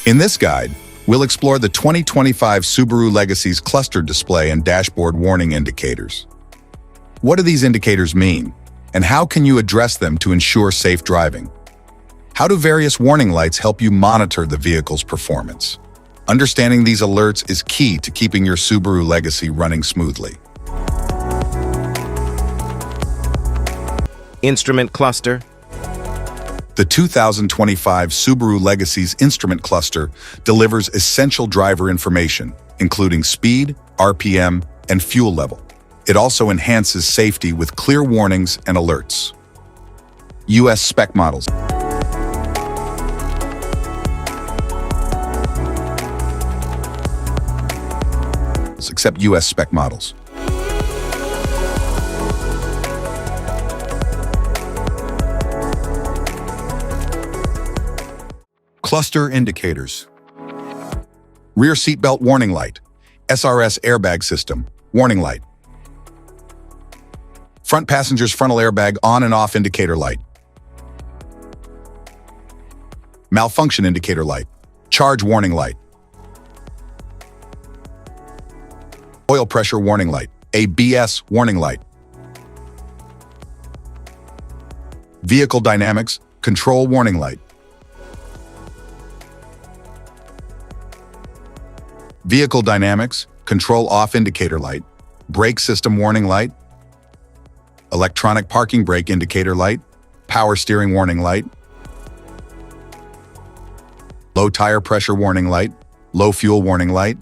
In this guide, we'll explore the 2025 Subaru Legacy's cluster display and dashboard warning indicators. What do these indicators mean, and how can you address them to ensure safe driving? How do various warning lights help you monitor the vehicle's performance? Understanding these alerts is key to keeping your Subaru Legacy running smoothly. Instrument cluster. The 2025 Subaru Legacy's instrument cluster delivers essential driver information, including speed, RPM, and fuel level. It also enhances safety with clear warnings and alerts. US spec models. Except US spec models. Cluster indicators. Rear seatbelt warning light. SRS airbag system, warning light. Front passenger's frontal airbag on and off indicator light. Malfunction indicator light. Charge warning light. Oil pressure warning light. ABS warning light. Vehicle dynamics, control warning light. Vehicle dynamics, control off indicator light. Brake system warning light. Electronic parking brake indicator light. Power steering warning light. Low tire pressure warning light. Low fuel warning light.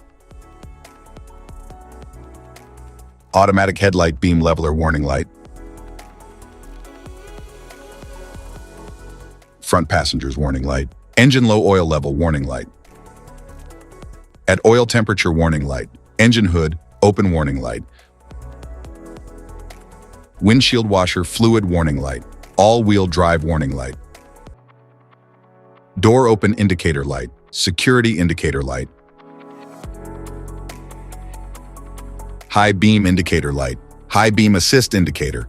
Automatic headlight beam leveler warning light. Front passenger's warning light. Engine low oil level warning light. At oil temperature warning light. Engine hood, open warning light. Windshield washer fluid warning light. All-wheel drive warning light. Door open indicator light. Security indicator light. High beam indicator light. High beam assist indicator.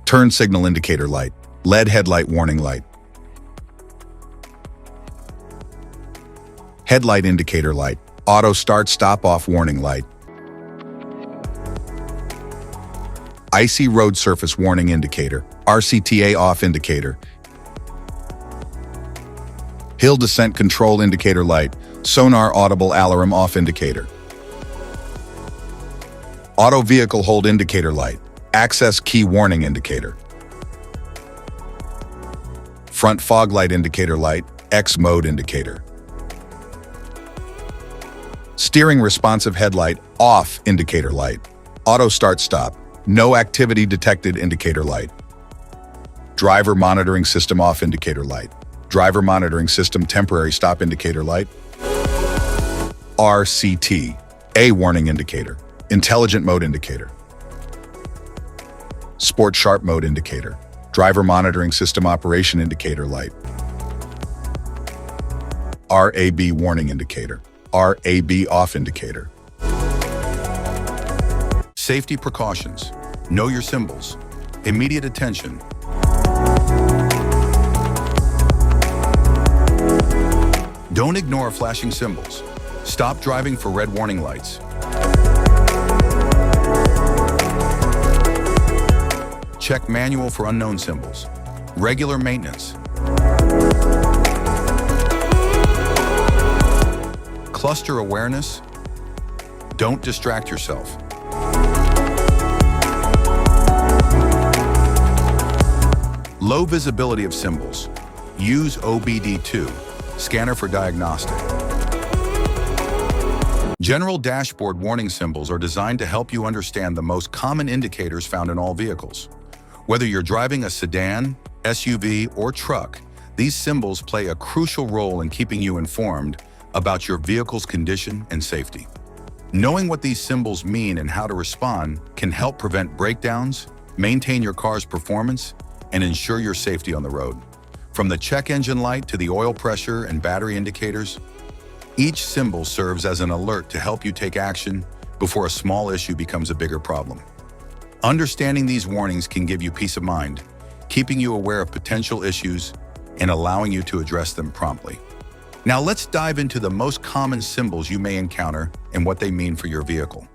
Turn signal indicator light. LED headlight warning light. Headlight indicator light. Auto start stop off warning light. Icy road surface warning indicator. RCTA off indicator. Hill descent control indicator light. Sonar audible alarm off indicator. Auto vehicle hold indicator light. Access key warning indicator. Front fog light indicator light. X mode indicator. Steering responsive headlight off indicator light. Auto start stop. No activity detected indicator light. Driver monitoring system off indicator light. Driver monitoring system temporary stop indicator light. RCT, A warning indicator. Intelligent mode indicator. Sport sharp mode indicator. Driver monitoring system operation indicator light. RAB warning indicator. RAB off indicator. Safety precautions. Know your symbols. Immediate attention. Don't ignore flashing symbols. Stop driving for red warning lights. Check manual for unknown symbols. Regular maintenance. Cluster awareness. Don't distract yourself. Low visibility of symbols. Use OBD2, scanner for diagnostic. General dashboard warning symbols are designed to help you understand the most common indicators found in all vehicles. Whether you're driving a sedan, SUV, or truck, these symbols play a crucial role in keeping you informed about your vehicle's condition and safety. Knowing what these symbols mean and how to respond can help prevent breakdowns, maintain your car's performance, and ensure your safety on the road. From the check engine light to the oil pressure and battery indicators, each symbol serves as an alert to help you take action before a small issue becomes a bigger problem. Understanding these warnings can give you peace of mind, keeping you aware of potential issues and allowing you to address them promptly. Now let's dive into the most common symbols you may encounter and what they mean for your vehicle.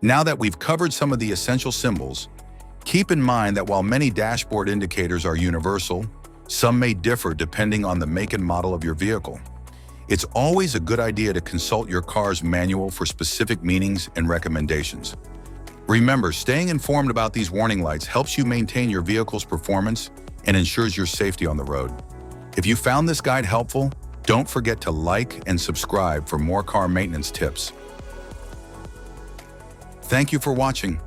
Now that we've covered some of the essential symbols, keep in mind that while many dashboard indicators are universal, some may differ depending on the make and model of your vehicle. It's always a good idea to consult your car's manual for specific meanings and recommendations. Remember, staying informed about these warning lights helps you maintain your vehicle's performance and ensures your safety on the road. If you found this guide helpful, don't forget to like and subscribe for more car maintenance tips. Thank you for watching.